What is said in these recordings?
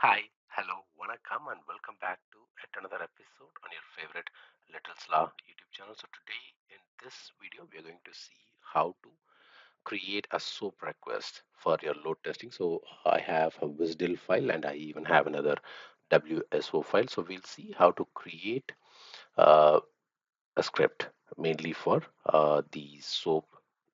Hi, hello, vanakkam, and welcome back to yet another episode on your favorite Little Slaw YouTube channel. So today in this video, we are going to see how to create a SOAP request for your load testing. So I have a WSDL file and I even have another WSO file. So we'll see how to create uh, a script mainly for the SOAP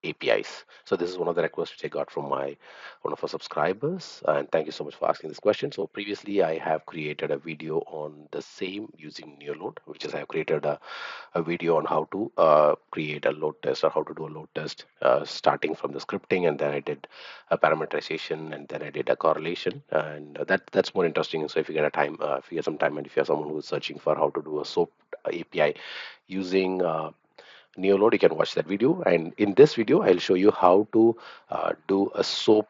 APIs. So this is one of the requests which I got from my one of our subscribers, and thank you so much for asking this question. So previously, I have created a video on the same using NeoLoad, which is I have created a video on how to create a load test or how to do a load test starting from the scripting, and then I did a parameterization, and then I did a correlation, and that's more interesting. So if you get a time, if you get some time, and if you're someone who is searching for how to do a SOAP API using Neoload, you can watch that video. And in this video, I'll show you how to do a SOAP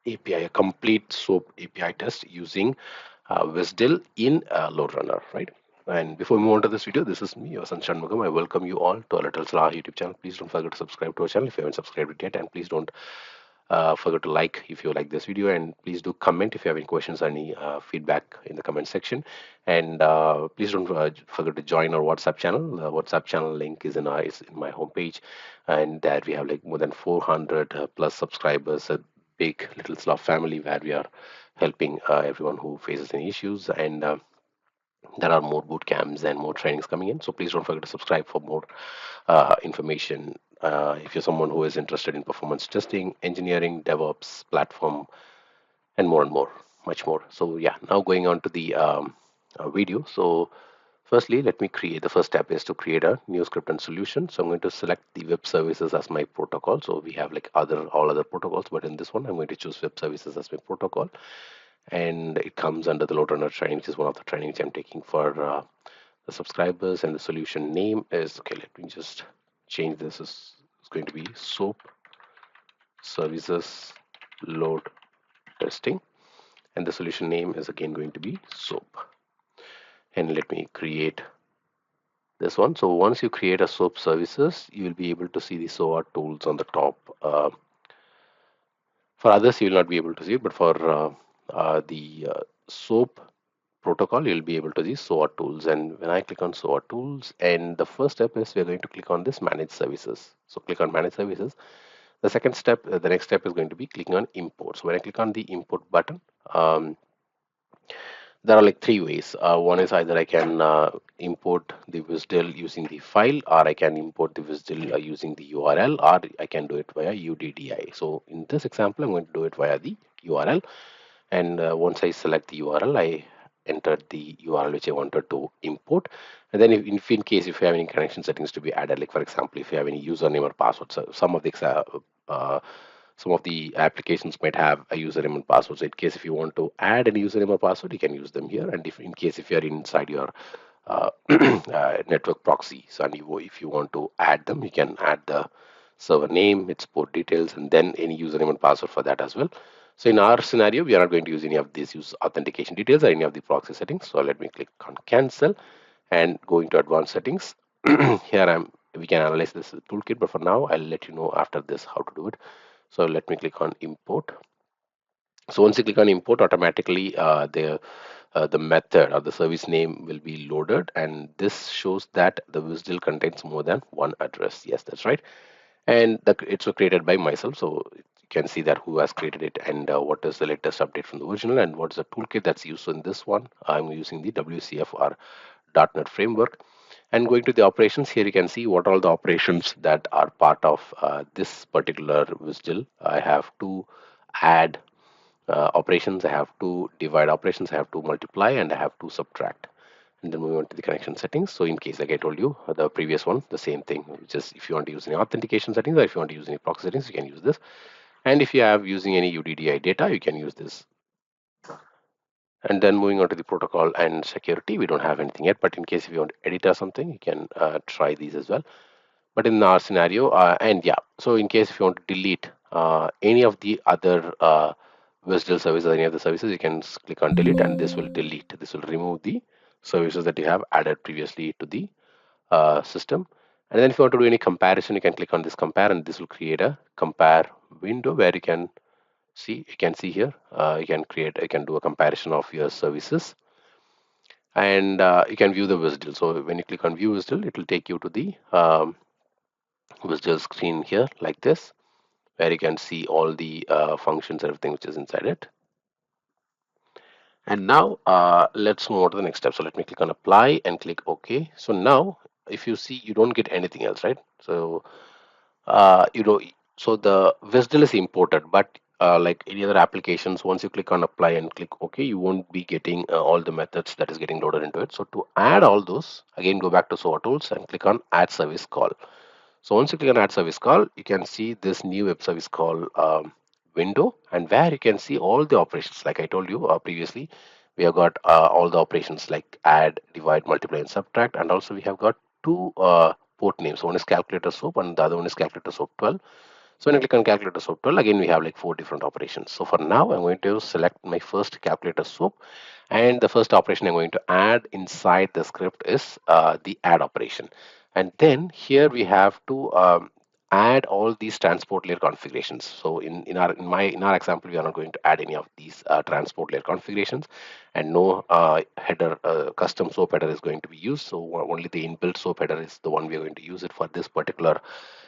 API, a complete SOAP API test using WSDL in LoadRunner, right? And before we move on to this video, this is me, your son Shanmugam. I welcome you all to our Little Salah YouTube channel. Please don't forget to subscribe to our channel if you haven't subscribed it yet, and please don't forget to like if you like this video, and please do comment if you have any questions or any feedback in the comment section. And please don't forget to join our WhatsApp channel. The WhatsApp channel link is in my homepage, and there we have like more than 400 plus subscribers, a big Little Slav family where we are helping everyone who faces any issues. And there are more boot camps and more trainings coming in. So please don't forget to subscribe for more information. If you're someone who is interested in performance testing, engineering, DevOps, platform, and more, much more. So yeah, now going on to the video. So firstly, let me create. The first step is to create a new script and solution. So I'm going to select the web services as my protocol. So we have like all other protocols, but in this one, I'm going to choose web services as my protocol, and it comes under the LoadRunner training, which is one of the trainings I'm taking for the subscribers. And the solution name is okay. Let me just change this. It's going to be SOAP services load testing, and the solution name is again going to be SOAP. And let me create this one. So once you create a SOAP services, you will be able to see the SOA tools on the top. For others, you will not be able to see it, but for the SOAP protocol, you'll be able to see SOA tools. And when I click on SOA tools, and the first step is we're going to click on this manage services. So click on manage services. The second step, the next step is going to be clicking on import. So when I click on the import button, there are like three ways. One is either I can import the WSDL using the file, or I can import the WSDL using the URL, or I can do it via UDDI. So in this example, I'm going to do it via the URL. And once I select the URL, I enter the URL which I wanted to import. And then if in case if you have any connection settings to be added, like for example, if you have any username or password, so some of the applications might have a username and password. So in case if you want to add any username or password, you can use them here. And if in case if you are inside your network proxy, so if you want to add them, you can add the server name, its port details, and then any username and password for that as well. So in our scenario, we are not going to use any of these use authentication details or any of the proxy settings. So let me click on cancel and go into advanced settings. Here we can analyze this toolkit, but for now I'll let you know after this how to do it. So let me click on import. So once you click on import, automatically the method or the service name will be loaded, and this shows that the WSDL contains more than one address. Yes, that's right. And it's created by myself, so you can see that who has created it, and what is the latest update from the original, and what's the toolkit that's used in this one. I'm using the WCF or .NET framework. And going to the operations, here you can see what all the operations that are part of this particular WSDL. I have to add operations, I have to divide operations, I have to multiply, and I have to subtract. And then moving on to the connection settings. So in case, like I told you, the previous one, the same thing. Just if you want to use any authentication settings, or if you want to use any proxy settings, you can use this. And if you have using any UDDI data, you can use this. And then moving on to the protocol and security, we don't have anything yet. But in case if you want to edit or something, you can try these as well. But in our scenario, and yeah, so in case if you want to delete any of the other WSDL services or any other services, you can click on delete, and this will delete. This will remove the services that you have added previously to the system. And then if you want to do any comparison, you can click on this compare, and this will create a compare window where you can See, you can see here, you can do a comparison of your services, and you can view the WSDL. So when you click on view WSDL, it will take you to the WSDL screen here like this, where you can see all the functions, everything which is inside it. And now let's move on to the next step. So let me click on apply and click OK. So now if you see, you don't get anything else, right? So you know, so the WSDL is imported, but like any other applications, once you click on apply and click OK, you won't be getting all the methods that is getting loaded into it. So to add all those, again go back to SOA tools and click on add service call. So once you click on add service call, you can see this new web service call window, and where you can see all the operations. Like I told you previously, we have got all the operations like add, divide, multiply, and subtract, and also we have got two port names. One is calculator soap, and the other one is calculator soap 12. So when I click on calculator soap 12, again we have like four different operations. So for now, I'm going to select my first calculator soap, and the first operation I'm going to add inside the script is the add operation. And then here we have to add all these transport layer configurations. So in our example, we are not going to add any of these transport layer configurations, and no header custom soap header is going to be used. So only the inbuilt soap header is the one we are going to use it for this particular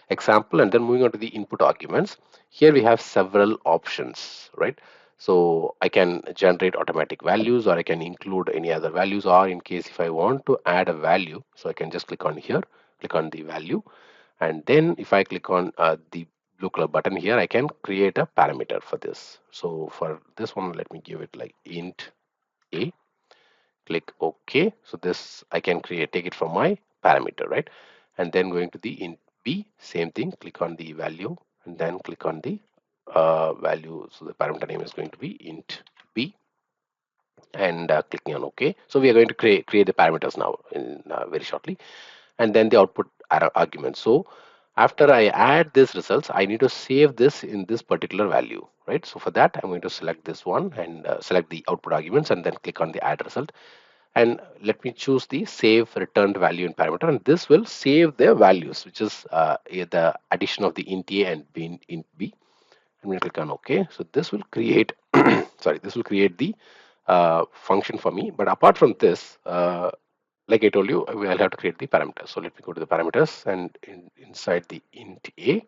example. And then moving on to the input arguments, here we have several options, right? So I can generate automatic values, or I can include any other values, or in case if I want to add a value, so I can just click on here, click on the value, and then if I click on the blue color button here, I can create a parameter for this. So for this one, let me give it like int a, click OK. So this I can take it from my parameter, right? And then going to the int b, same thing, click on the value and then click on the value. So the parameter name is going to be int b, and clicking on OK. So we are going to create the parameters now in very shortly, and then the output argument. So after I add these results, I need to save this in this particular value, right? So for that, I'm going to select this one and select the output arguments, and then click on the add result, and let me choose the save returned value in parameter, and this will save the values, which is the addition of the int a and int b. I'm going to click on OK. So this will create sorry, this will create the function for me. But apart from this, like I told you, I'll have to create the parameters. So let me go to the parameters, and inside the int a,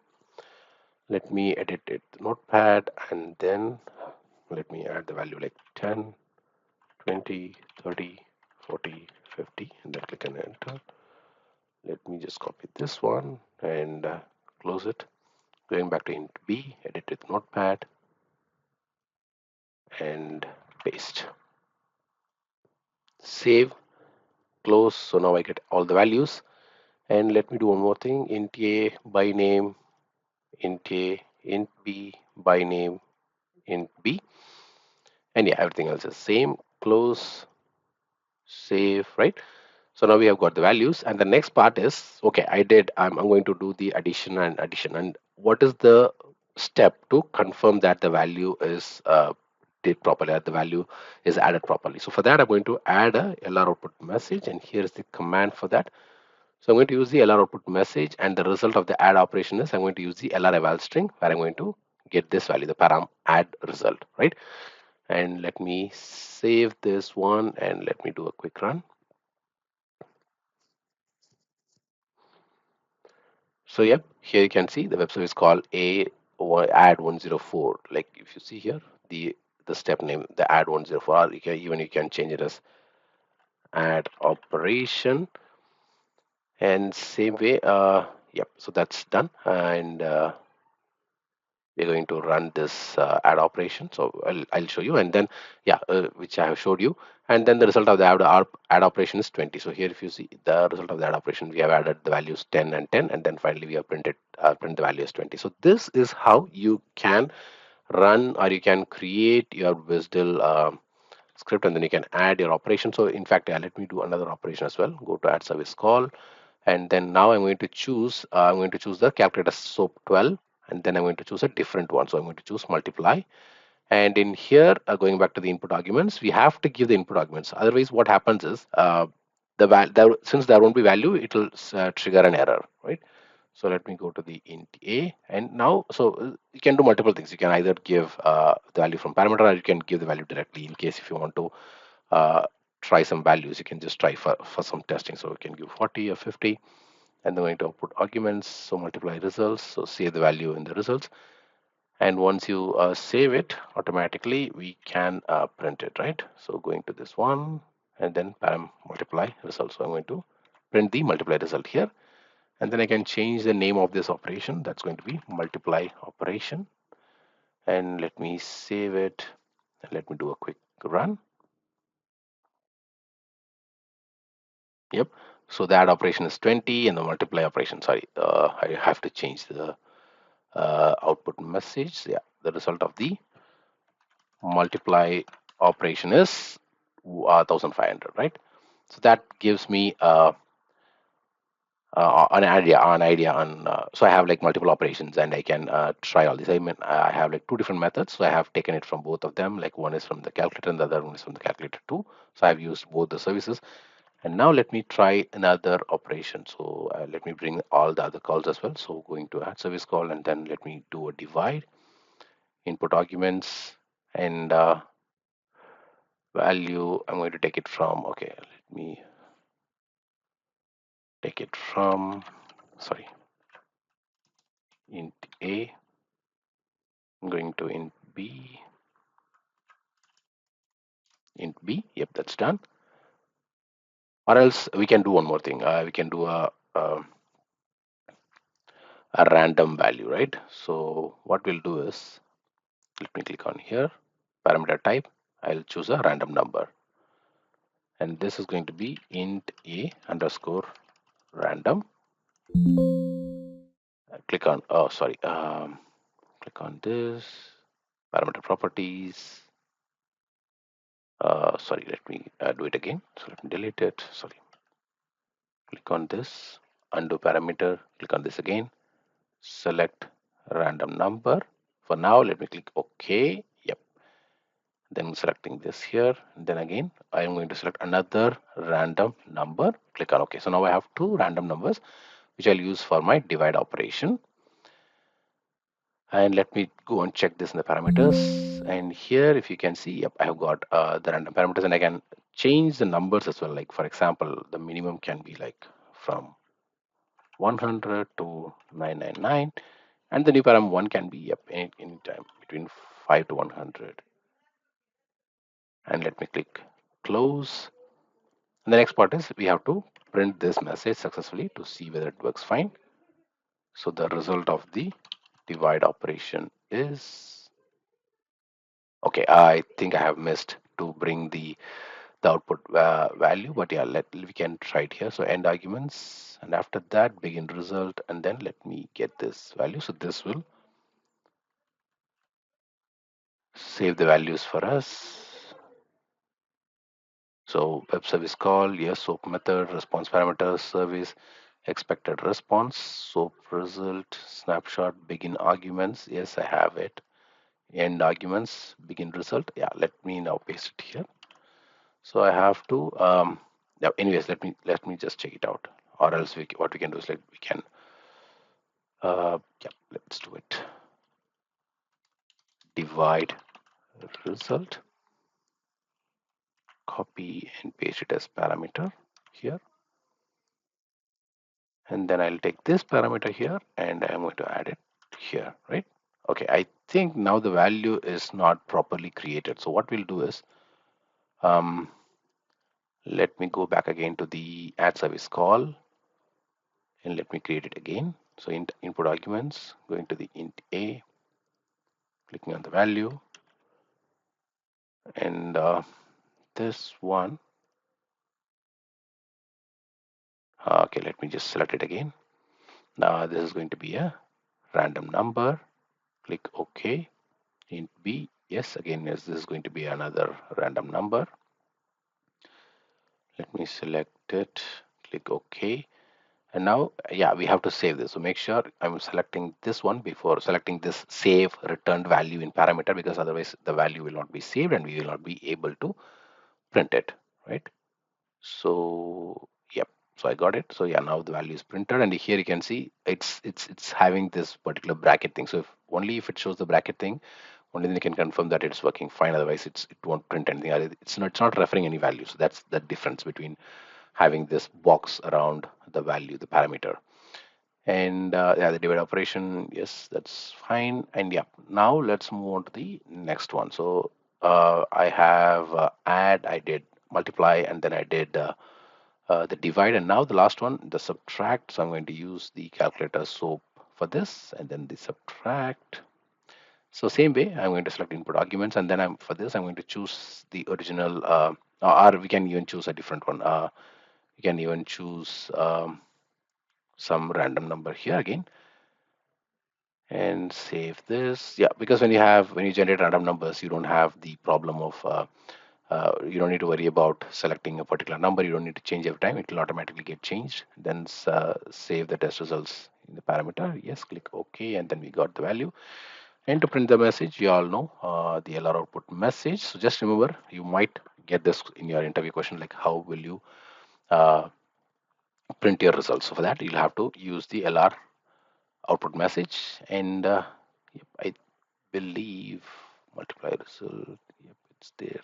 let me edit it notepad, and then let me add the value like 10, 20, 30, 40, 50, and then click on enter. Let me just copy this one and close it. Going back to int b, edit with notepad and paste. Save, close. So now I get all the values. And let me do one more thing. Int a by name, int a, int b by name, int b, and yeah, everything else is same. Close, save, right? So now we have got the values, and the next part is okay. I'm going to do the addition. And what is the step to confirm that the value is did properly, that the value is added properly? So for that, I'm going to add a LR output message, and here is the command for that. So I'm going to use the LR output message, and the result of the add operation is I'm going to use the LR eval string, where I'm going to get this value, the param add result, right? And let me save this one and let me do a quick run. So yep, here you can see the web service called add 104. Like if you see here, the step name, the add 104, or you can change it as add operation. And same way, yep. So that's done, and we're going to run this add operation. So I'll show you, and then yeah, which I have showed you, and then the result of the add operation is 20. So here, if you see the result of the add operation, we have added the values 10 and 10, and then finally we have print the value as 20. So this is how you can run, or you can create your WSDL script, and then you can add your operation. So in fact, yeah, let me do another operation as well. Go to add service call, and then now I'm going to choose the calculator soap 12, and then I'm going to choose a different one. So I'm going to choose multiply, and in here, going back to the input arguments, we have to give the input arguments. Otherwise, what happens is since there won't be value, it will trigger an error, right? So let me go to the int a, and now you can do multiple things. You can either give the value from parameter, or you can give the value directly. In case if you want to uh, try some values, you can just try for some testing. So you can give 40 or 50, and then going to output arguments. So multiply results. So save the value in the results, and once you save it, automatically we can print it, right? So going to this one, and then param multiply result. So I'm going to print the multiply result here, and then I can change the name of this operation. That's going to be multiply operation, and let me save it, and let me do a quick run. Yep. So that operation is 20, and the multiply operation, sorry, I have to change the output message. Yeah, the result of the multiply operation is 1500, right? So that gives me an idea on. So I have like multiple operations, and I can try all these. I mean, I have like two different methods. So I have taken it from both of them. Like one is from the calculator, and the other one is from the calculator too. So I've used both the services. And now let me try another operation. So let me bring all the other calls as well. So going to add service call, and then let me do a divide, input arguments, and value. I'm going to take it from, okay, let me take it from, sorry, int A. I'm going to int B, int B. Yep, that's done. Or else we can do one more thing. We can do a random value, right? So what we'll do is, let me click on here, parameter type. I'll choose a random number, and this is going to be int A underscore random. Click on, oh sorry, click on this parameter properties. Sorry, let me do it again. So let me delete it. Sorry. Click on this, undo parameter, click on this again, select random number. For now, let me click OK. Yep. Then selecting this here. Then again, I am going to select another random number. Click on OK. So now I have two random numbers, which I'll use for my divide operation. And let me go and check this in the parameters. And here, if you can see, yep, I have got the random parameters, and I can change the numbers as well. Like for example, the minimum can be like from 100 to 999, and the new param 1 can be up any time between 5 to 100. And let me click close. And the next part is we have to print this message successfully to see whether it works fine. So the result of the divide operation is, okay, I think I have missed to bring the output value, but yeah, we can try it here. So end arguments, and after that begin result, and then let me get this value. So this will save the values for us. So web service call, yes, soap method, response parameters, service, expected response, soap result, snapshot, begin arguments. Yes, I have it. End arguments, begin result. Yeah, let me now paste it here. So I have to yeah, anyways, let me just check it out. Or else what we can do is, like, we can yeah, let's do it. Divide result, copy and paste it as parameter here. And then I'll take this parameter here, and I'm going to add it here, right? Okay, I think now the value is not properly created. So what we'll do is, um, let me go back again to the add service call, and let me create it again. So input arguments, going to the int A, clicking on the value, and this one, okay, let me just select it again. Now this is going to be a random number. Click OK. Int B, yes, again, yes, this is going to be another random number. Let me select it, click OK. And now, yeah, we have to save this. So make sure I'm selecting this one before selecting this save returned value in parameter, because otherwise the value will not be saved and we will not be able to print it, right? So, yep. So I got it. So yeah, now the value is printed, and here you can see it's having this particular bracket thing. So if only if it shows the bracket thing, only then you can confirm that it's working fine. Otherwise, it won't print anything. It's not referring any value. So that's the difference between having this box around the value, the parameter. And yeah, the divide operation, yes, that's fine. And yeah, now let's move on to the next one. So I have add, I did multiply, and then I did the divide, and now the last one, the subtract. So I'm going to use the calculator SOAP for this, and then the subtract. So same way, I'm going to select input arguments, and then for this I'm going to choose the original, or we can even choose a different one. We can even choose some random number here again, and save this. Yeah, because when you generate random numbers, you don't have the problem of you don't need to worry about selecting a particular number. You don't need to change every time. It will automatically get changed. Then save the test results in the parameter. Yes, click OK, and then we got the value. And to print the message, you all know the LR output message. So just remember, you might get this in your interview question, like how will you uh, print your results. So for that, you'll have to use the LR output message. And yep, I believe multiply result. Yep, it's there.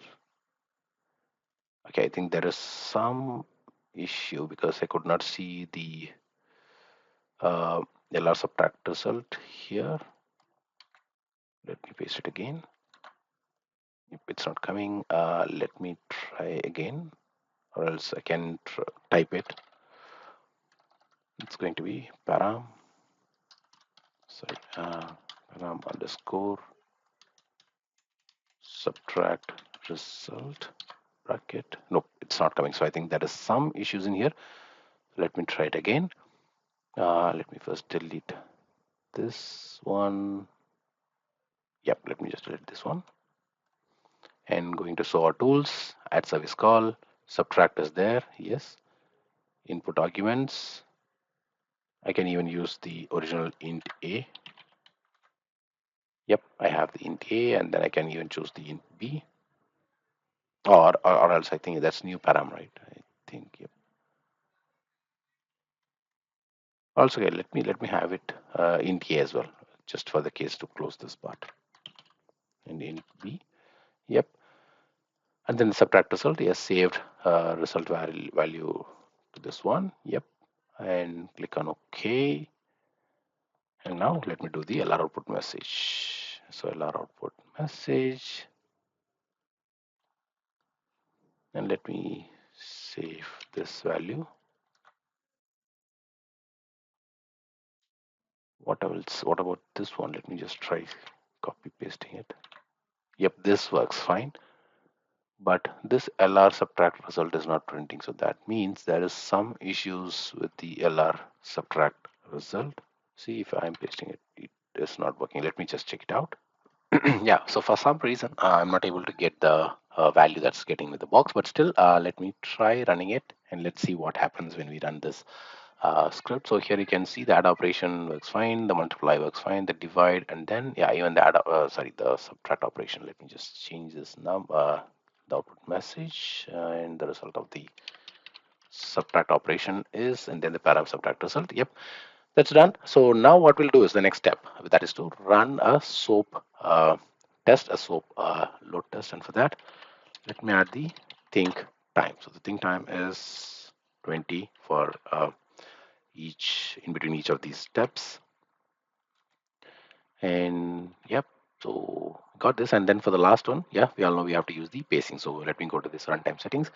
Okay, I think there is some issue because I could not see the uh, LR subtract result here. Let me paste it again. If it's not coming, let me try again, or else I can type it. It's going to be param underscore subtract result bracket. Nope, it's not coming. So I think there is some issues in here. Let me try it again. Let me first delete this one. Yep, let me just delete this one. And going to show our tools, add service call, subtract is there, yes. Input arguments, I can even use the original int a. Yep, I have the int a, and then I can even choose the int b, or else I think that's new param, right? I think, yep. Also, okay, let me have it int a as well, just for the case to close this part. And int b, yep. And then the subtract result, yes, saved result value to this one, yep. And click on OK. And now let me do the LR output message. So LR output message, and let me save this value. What else? What about this one? Let me just try copy pasting it. Yep, this works fine. But this LR subtract result is not printing. So that means there is some issues with the LR subtract result. See if I'm pasting it, it is not working. Let me just check it out. Yeah, so for some reason I'm not able to get the value that's getting with the box, but still let me try running it, and let's see what happens when we run this script. So here you can see the add operation works fine, the multiply works fine, the divide, and then yeah, even the the subtract operation. Let me just change this number, the output message, and the result of the subtract operation is, and then the param subtract result. Yep, that's done. So now what we'll do is the next step, that is to run a SOAP test, a SOAP load test. And for that, let me add the think time. So the think time is 20 for each, in between each of these steps. And yep, so got this. And then for the last one, yeah, we all know we have to use the pacing. So let me go to this runtime settings.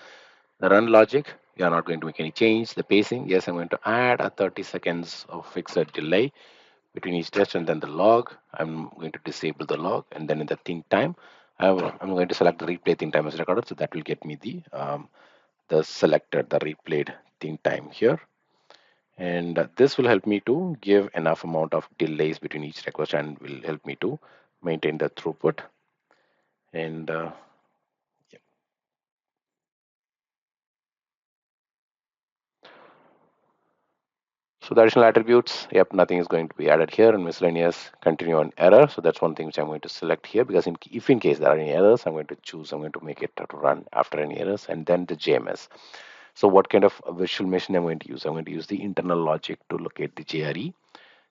The run logic, we are not going to make any change. The pacing, yes, I'm going to add a 30 seconds of fixed delay between each test, and then the log. I'm going to disable the log, and then in the think time, I'm going to select the replay think time as recorded, so that will get me the selected, the replayed think time here. And this will help me to give enough amount of delays between each request, and will help me to maintain the throughput. And yeah. So the additional attributes, yep, nothing is going to be added here. And miscellaneous, continue on error. So that's one thing which I'm going to select here, because if in case there are any errors, I'm going to make it to run after any errors. And then the JMS. So what kind of virtual machine I'm going to use? I'm going to use the internal logic to locate the JRE,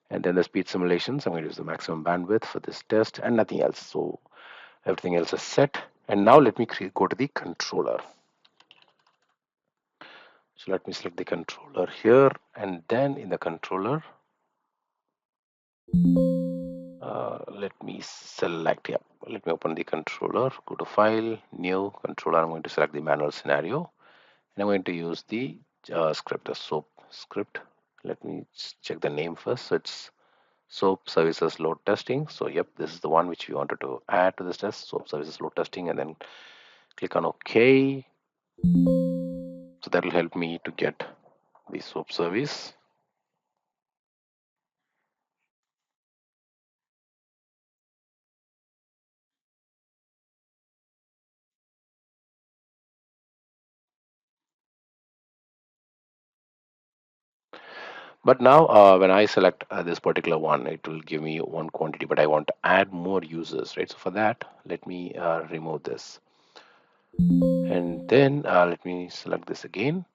and then the speed simulations. I'm going to use the maximum bandwidth for this test and nothing else. So everything else is set. And now let me go to the controller. So let me select the controller here, and then in the controller, let me select, yeah, let me open the controller, go to file, new controller. I'm going to select the manual scenario, and I'm going to use the script, the SOAP script. Let me check the name first. So it's SOAP services load testing. So yep, this is the one which we wanted to add to this test, SOAP services load testing, and then click on OK. So that will help me to get the SOAP service. But now when I select this particular one, it will give me one quantity, but I want to add more users, right? So for that, let me remove this. And then let me select this again.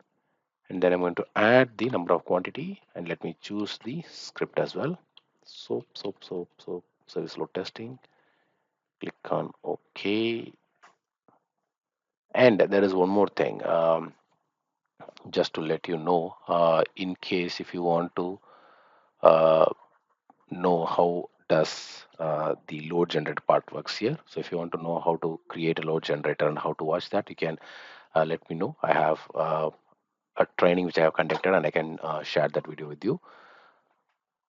And then I'm going to add the number of quantity, and let me choose the script as well. SOAP service load testing. Click on OK. And there is one more thing, just to let you know, in case if you want to uh, know how does the load generator part works here. So if you want to know how to create a load generator and how to watch that, you can let me know. I have a training which I have conducted, and I can share that video with you.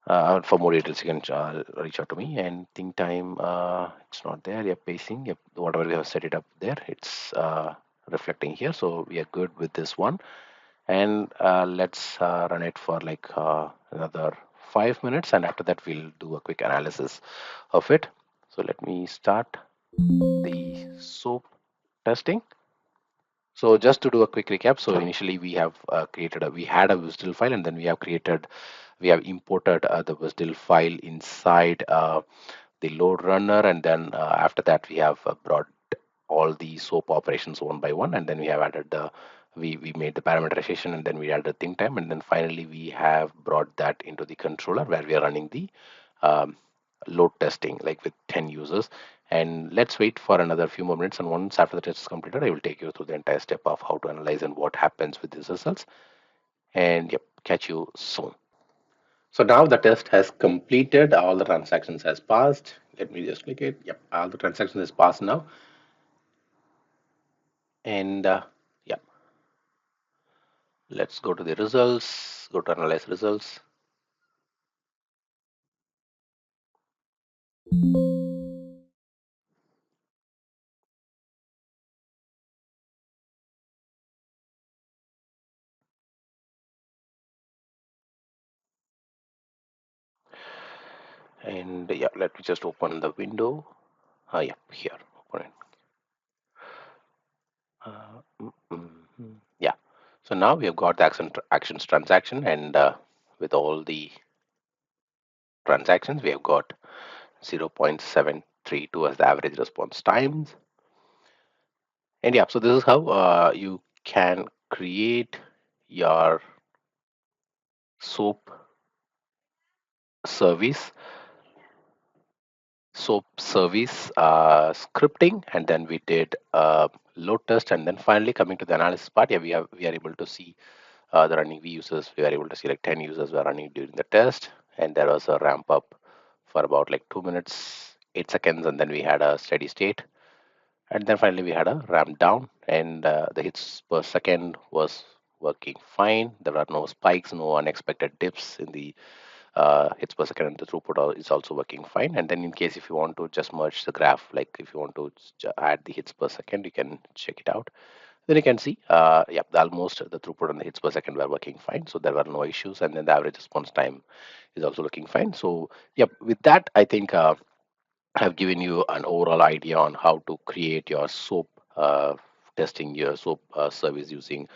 For more details, you can reach out to me. And think time, it's not there. Yep, pacing. Yep, whatever we have set it up there, it's reflecting here. So we are good with this one. And let's run it for like another 5 minutes, and after that we'll do a quick analysis of it. So let me start the SOAP testing. So just to do a quick recap, so initially we have we had a WSDL file, and then we have imported the WSDL file inside the LoadRunner, and then after that we have brought all the SOAP operations one by one, and then we have added we made the parameterization, and then we added the think time, and then finally we have brought that into the controller where we are running the um, load testing like with 10 users. And let's wait for another few more minutes, and once after the test is completed, I will take you through the entire step of how to analyze and what happens with these results. And yep, catch you soon. So now the test has completed, all the transactions has passed. Let me just click it. Yep, all the transactions has passed now. And yeah, let's go to the results, go to analyze results. And yeah, let me just open the window. Yeah, here, open it. Yeah. So now we have got the actions transaction, and with all the transactions, we have got 0.732 as the average response times. And yeah, so this is how you can create your SOAP service service scripting, and then we did load test, and then finally coming to the analysis part. Yeah, we are able to see the running V users. We were able to see like 10 users were running during the test, and there was a ramp up for about like 2 minutes 8 seconds, and then we had a steady state, and then finally we had a ramp down, and the hits per second was working fine. There were no spikes, no unexpected dips in the hits per second, and the throughput is also working fine. And then in case if you want to just merge the graph, like if you want to add the hits per second, you can check it out. Then you can see, yeah, almost the throughput and the hits per second were working fine. So there were no issues. And then the average response time is also looking fine. So, yeah, with that, I think I've given you an overall idea on how to create your SOAP testing, your SOAP service using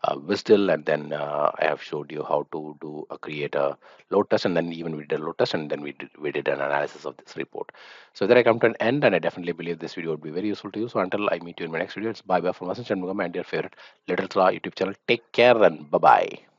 WSDL, and then I have showed you how to do create a load test, and then even we did a load test, and then we did an analysis of this report. So there I come to an end, and I definitely believe this video would be very useful to you. So until I meet you in my next video, it's bye bye from Vasan Shanmugam and your favorite Little Claw YouTube channel. Take care and bye bye.